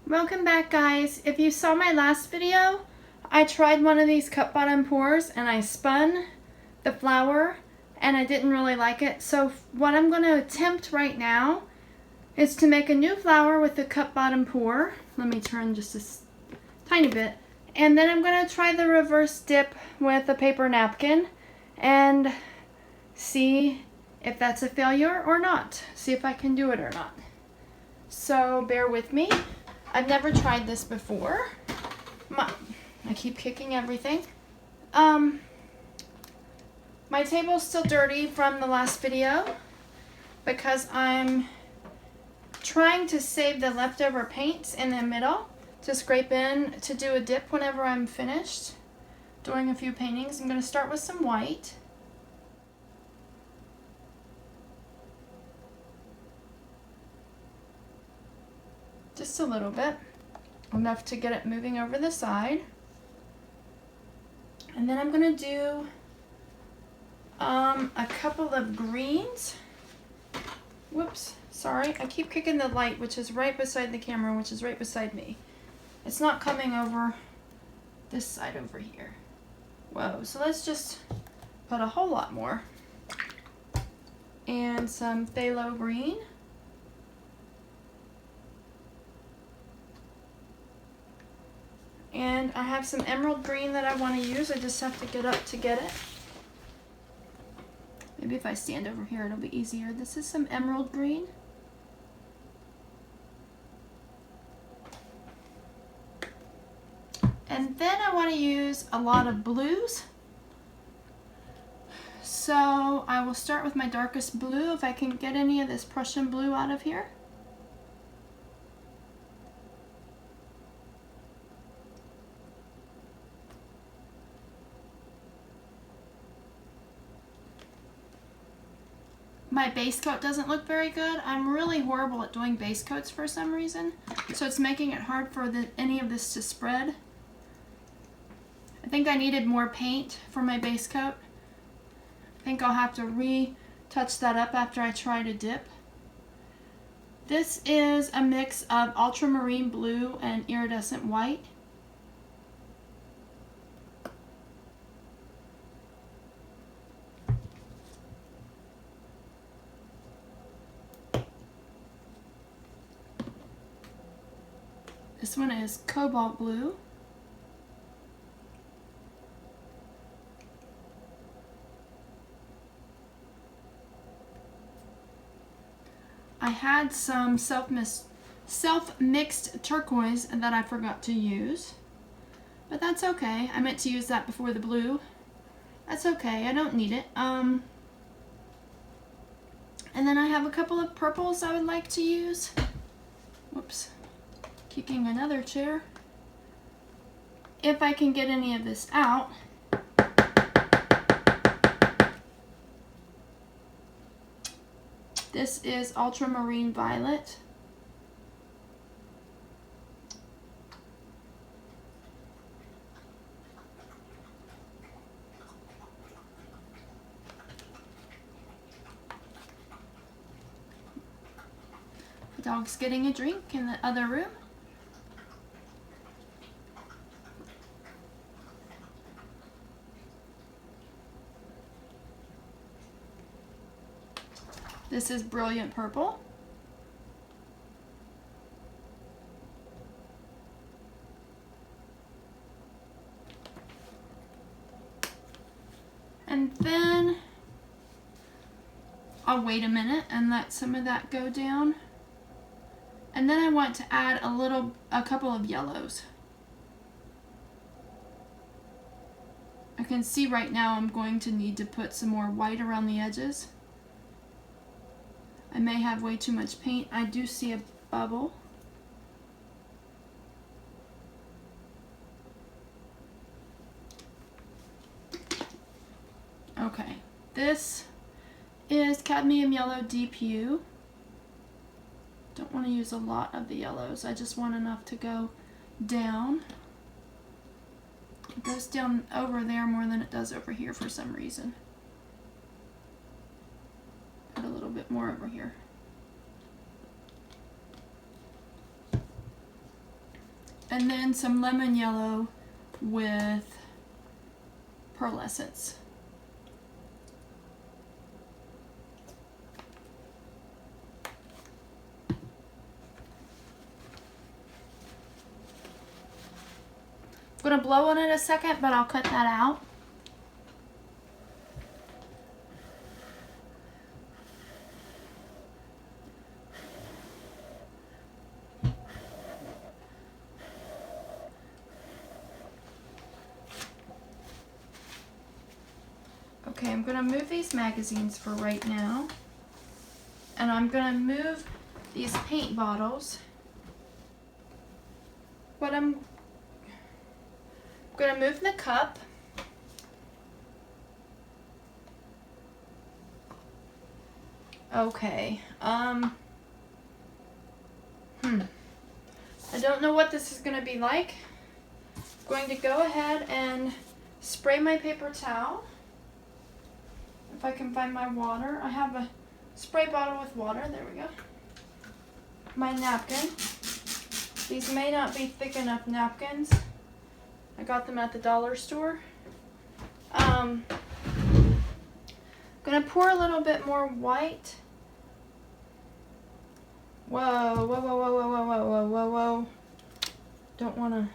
Welcome back, guys. If you saw my last video, I tried one of these cup bottom pours and I spun the flour and I didn't really like it. So what I'm going to attempt right now is to make a new flour with the cup bottom pour. Let me turn just a tiny bit. And then I'm going to try the reverse dip with a paper napkin and see if that's a failure or not. See if I can do it or not. So bear with me. I've never tried this before. I keep kicking everything. My table's still dirty from the last video because I'm trying to save the leftover paints in the middle to scrape in to do a dip whenever I'm finished doing a few paintings. I'm going to start with some white. Just a little bit, enough to get it moving over the side. And then I'm going to do a couple of greens. Whoops, sorry. I keep kicking the light, which is right beside the camera, which is right beside me. It's not coming over this side over here. Whoa, so let's just put a whole lot more. And some phthalo green. And I have some emerald green that I want to use. I just have to get up to get it. Maybe if I stand over here, it'll be easier. This is some emerald green. And then I want to use a lot of blues. So I will start with my darkest blue, if I can get any of this Prussian blue out of here. My base coat doesn't look very good. I'm really horrible at doing base coats for some reason, so it's making it hard for any of this to spread. I think I needed more paint for my base coat. I think I'll have to retouch that up after I try to dip. This is a mix of ultramarine blue and iridescent white. This one is cobalt blue. I had some self-mixed turquoise that I forgot to use, but that's okay. I meant to use that before the blue. That's okay, I don't need it. And then I have a couple of purples I would like to use. Whoops. Kicking another chair. If I can get any of this out. This is ultramarine violet. The dog's getting a drink in the other room. This is brilliant purple. And then I'll wait a minute and let some of that go down. And then I want to add a couple of yellows. I can see right now I'm going to need to put some more white around the edges. I may have way too much paint. I do see a bubble. Okay, this is cadmium yellow deep hue. Don't want to use a lot of the yellows. I just want enough to go down. It goes down over there more than it does over here for some reason. Put a little bit more over here. And then some lemon yellow with pearlescence. I'm gonna blow on it a second, but I'll cut that out. Okay, I'm gonna move these magazines for right now. And I'm gonna move these paint bottles. What I'm gonna move the cup. Okay, I don't know what this is gonna be like. I'm going to go ahead and spray my paper towel. If I can find my water. I have a spray bottle with water. There we go. My napkin. These may not be thick enough napkins. I got them at the dollar store. I'm gonna pour a little bit more white. Whoa, whoa, whoa, whoa, whoa, whoa, whoa, whoa, whoa, whoa. Don't want to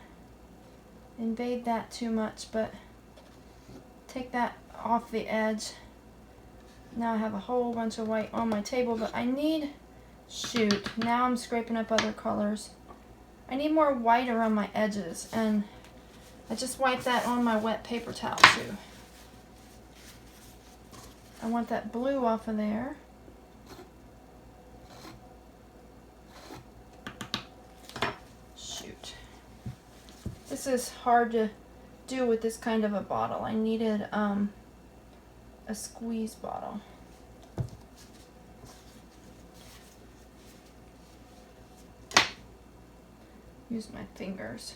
invade that too much, but take that off the edge. Now I have a whole bunch of white on my table, but I need, shoot, now I'm scraping up other colors. I need more white around my edges, and I just wiped that on my wet paper towel too. I want that blue off of there. Shoot. This is hard to do with this kind of a bottle. I needed a squeeze bottle. Use my fingers.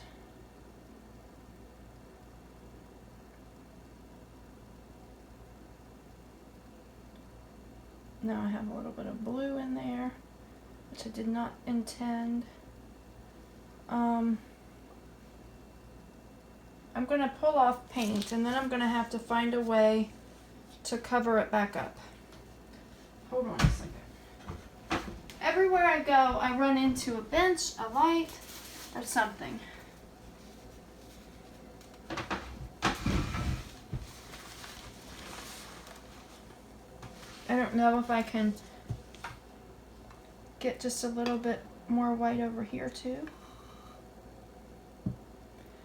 Now I have a little bit of blue in there, which I did not intend. I'm going to pull off paint, and then I'm going to have to find a way to cover it back up. Hold on a second. Everywhere I go, I run into a bench, a light, or something. I don't know if I can get just a little bit more white over here too.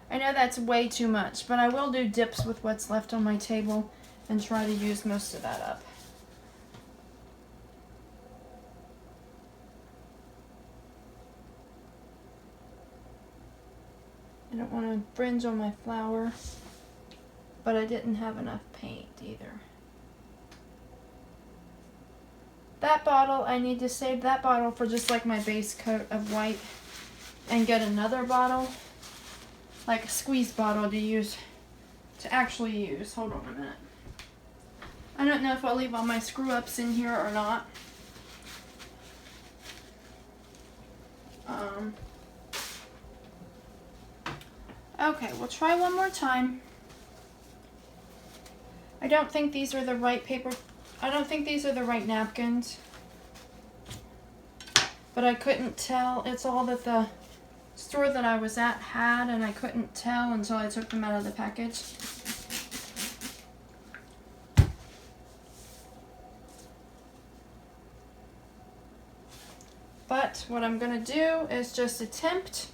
I know that's way too much, but I will do dips with what's left on my table and try to use most of that up. I don't want to fringe on my flower, but I didn't have enough paint either. That bottle, I need to save that bottle for just like my base coat of white and get another bottle, like a squeeze bottle to actually use. Hold on a minute. I don't know if I'll leave all my screw ups in here or not. Okay, we'll try one more time. I don't think these are the right paper. I don't think these are the right napkins. But I couldn't tell. It's all that the store that I was at had, and I couldn't tell until I took them out of the package. But what I'm going to do is just attempt.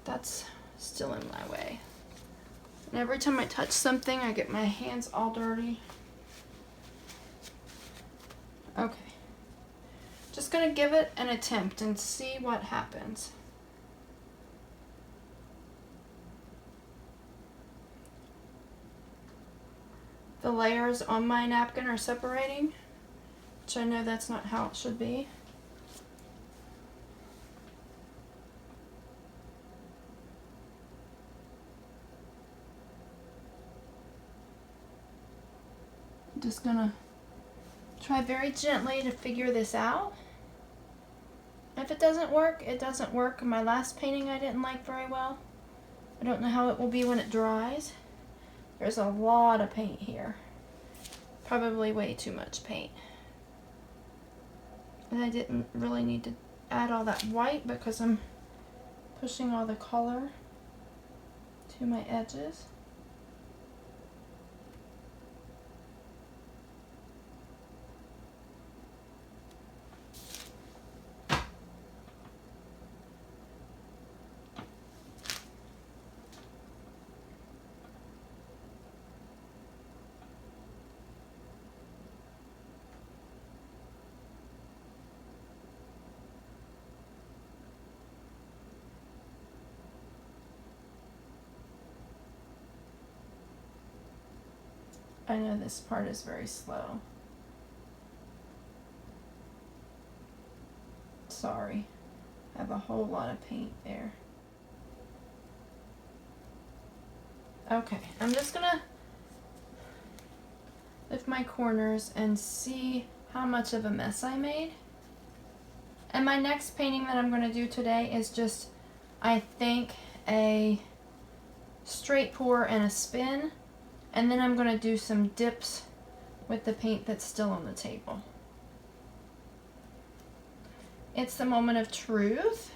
That's still in my way. And every time I touch something, I get my hands all dirty. Okay. Just going to give it an attempt and see what happens. The layers on my napkin are separating, which I know that's not how it should be. I'm just gonna try very gently to figure this out. if it doesn't work, it doesn't work. My last painting I didn't like very well. I don't know how it will be when it dries. There's a lot of paint here. Probably way too much paint. And I didn't really need to add all that white because I'm pushing all the color to my edges. I know this part is very slow. Sorry. I have a whole lot of paint there. Okay, I'm just gonna lift my corners and see how much of a mess I made. And my next painting that I'm gonna do today is just, I think, a straight pour and a spin. And then I'm going to do some dips with the paint that's still on the table. It's the moment of truth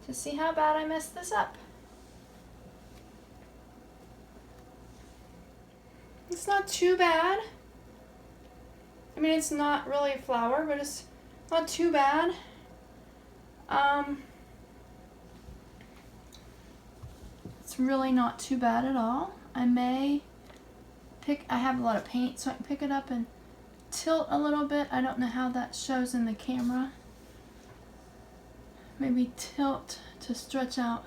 to see how bad I messed this up. It's not too bad. I mean, it's not really a flower, but it's not too bad. It's really not too bad at all. I have a lot of paint, so I can pick it up and tilt a little bit. I don't know how that shows in the camera. Maybe tilt to stretch out.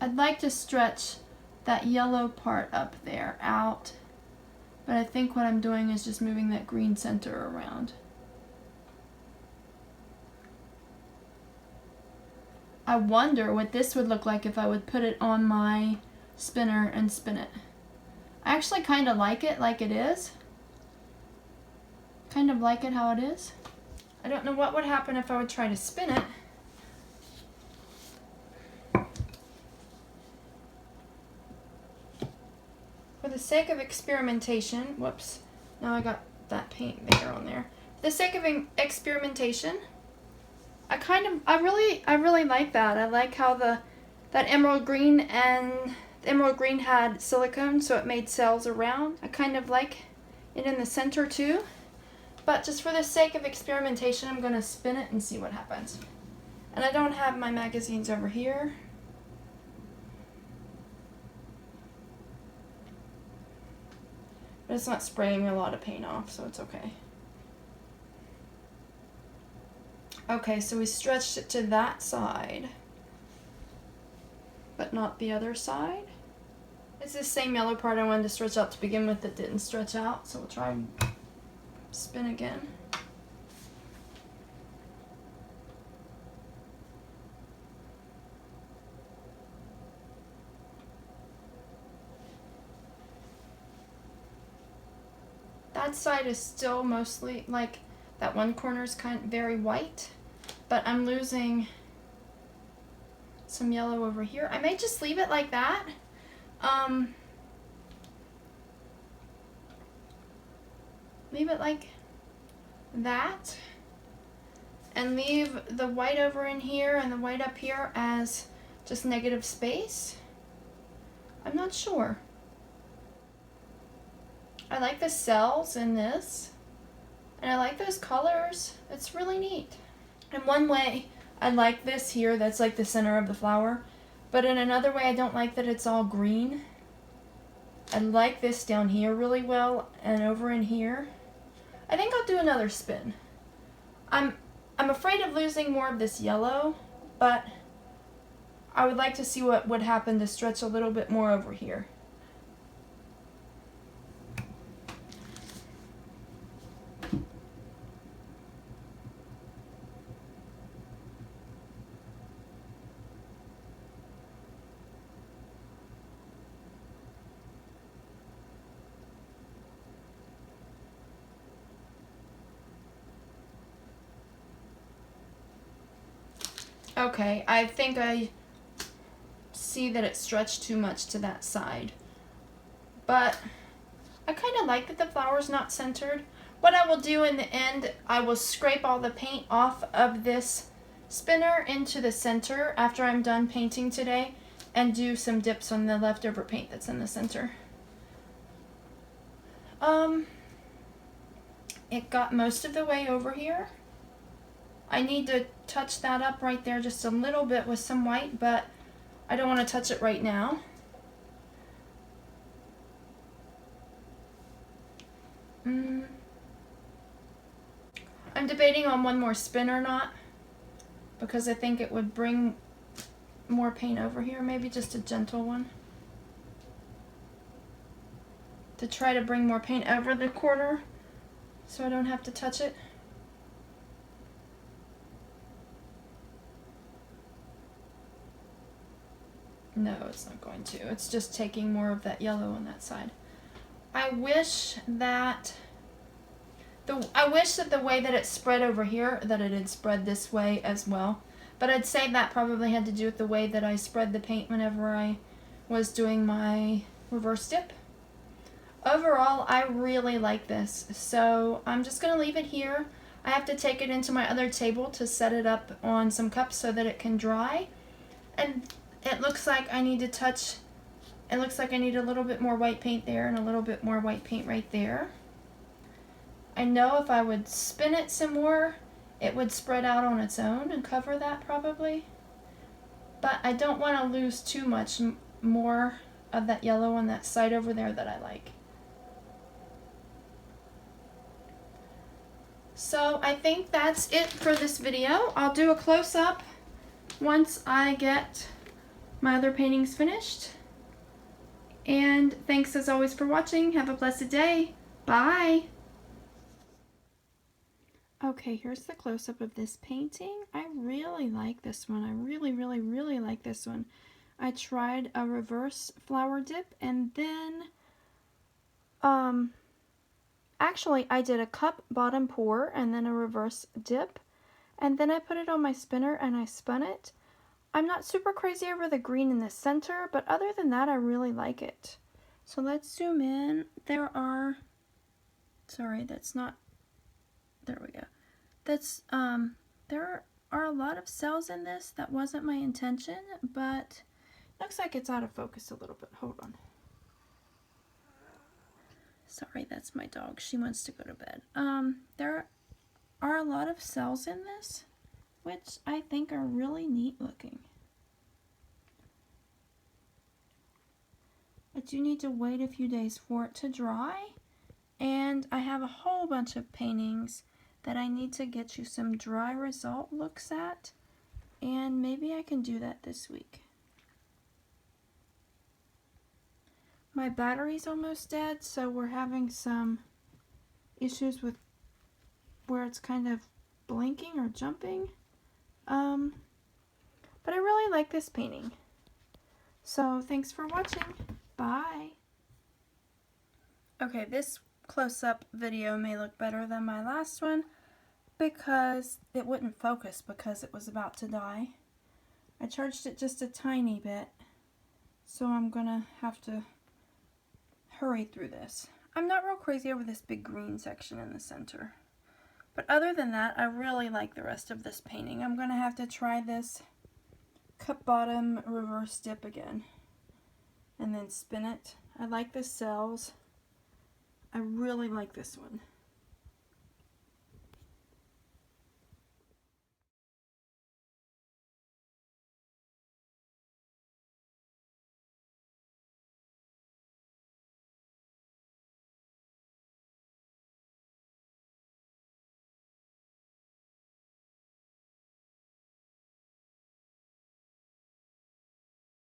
I'd like to stretch that yellow part up there out, but I think what I'm doing is just moving that green center around. I wonder what this would look like if I would put it on my spinner and spin it. I actually kind of like it is. Kind of like it how it is. I don't know what would happen if I would try to spin it. For the sake of experimentation, whoops, now I got that paint there on there. For the sake of experimentation, I really like that. I like how that emerald green had silicone, so it made cells around. I kind of like it in the center too. But just for the sake of experimentation, I'm going to spin it and see what happens. And I don't have my magazines over here. But it's not spraying a lot of paint off, so it's okay. Okay, so we stretched it to that side, but not the other side. It's the same yellow part I wanted to stretch out to begin with that didn't stretch out, so we'll try and spin again. That side is still mostly, like, that one corner is very white, but I'm losing some yellow over here. I may just leave it like that. Leave it like that, and leave the white over in here and the white up here as just negative space. I'm not sure. I like the cells in this, and I like those colors. It's really neat. In one way, I like this here, that's like the center of the flower, but in another way, I don't like that it's all green. I like this down here really well, and over in here. I think I'll do another spin. I'm afraid of losing more of this yellow, but I would like to see what would happen to stretch a little bit more over here. Okay, I think I see that it stretched too much to that side. But I kind of like that the flower's not centered. What I will do in the end, I will scrape all the paint off of this spinner into the center after I'm done painting today and do some dips on the leftover paint that's in the center. It got most of the way over here. I need to touch that up right there just a little bit with some white, but I don't want to touch it right now. I'm debating on one more spin or not, because I think it would bring more paint over here, maybe just a gentle one. To try to bring more paint over the corner so I don't have to touch it. No, it's not going to. It's just taking more of that yellow on that side. I wish that the way that it spread over here, that it had spread this way as well. But I'd say that probably had to do with the way that I spread the paint whenever I was doing my reverse dip. Overall, I really like this. So I'm just going to leave it here. I have to take it into my other table to set it up on some cups so that it can dry. And it looks like I need to touch, it looks like I need a little bit more white paint there and a little bit more white paint right there. I know if I would spin it some more, it would spread out on its own and cover that probably. But I don't want to lose too much more of that yellow on that side over there that I like. So I think that's it for this video. I'll do a close-up once I get my other paintings finished. And thanks as always for watching. Have a blessed day. Bye. Okay, here's the close-up of this painting. I really like this one. I really like this one. I tried a reverse flower dip and then actually I did a cup bottom pour and then a reverse dip, and then I put it on my spinner and I spun it. I'm not super crazy over the green in the center, but other than that, I really like it. So let's zoom in. There are, sorry, that's not, there we go. That's, there are a lot of cells in this. That wasn't my intention, but looks like it's out of focus a little bit. Hold on. Sorry, that's my dog. She wants to go to bed. There are a lot of cells in this, which I think are really neat looking. I do need to wait a few days for it to dry, and I have a whole bunch of paintings that I need to get you some dry result looks at, and maybe I can do that this week. My battery's almost dead, so we're having some issues with where it's kind of blinking or jumping. But I really like this painting. So thanks for watching. Bye. Okay, this close-up video may look better than my last one because it wouldn't focus because it was about to die. I charged it just a tiny bit, so I'm gonna have to hurry through this. I'm not real crazy over this big green section in the center. But other than that, I really like the rest of this painting. I'm gonna have to try this cup bottom reverse dip again and then spin it. I like the cells. I really like this one.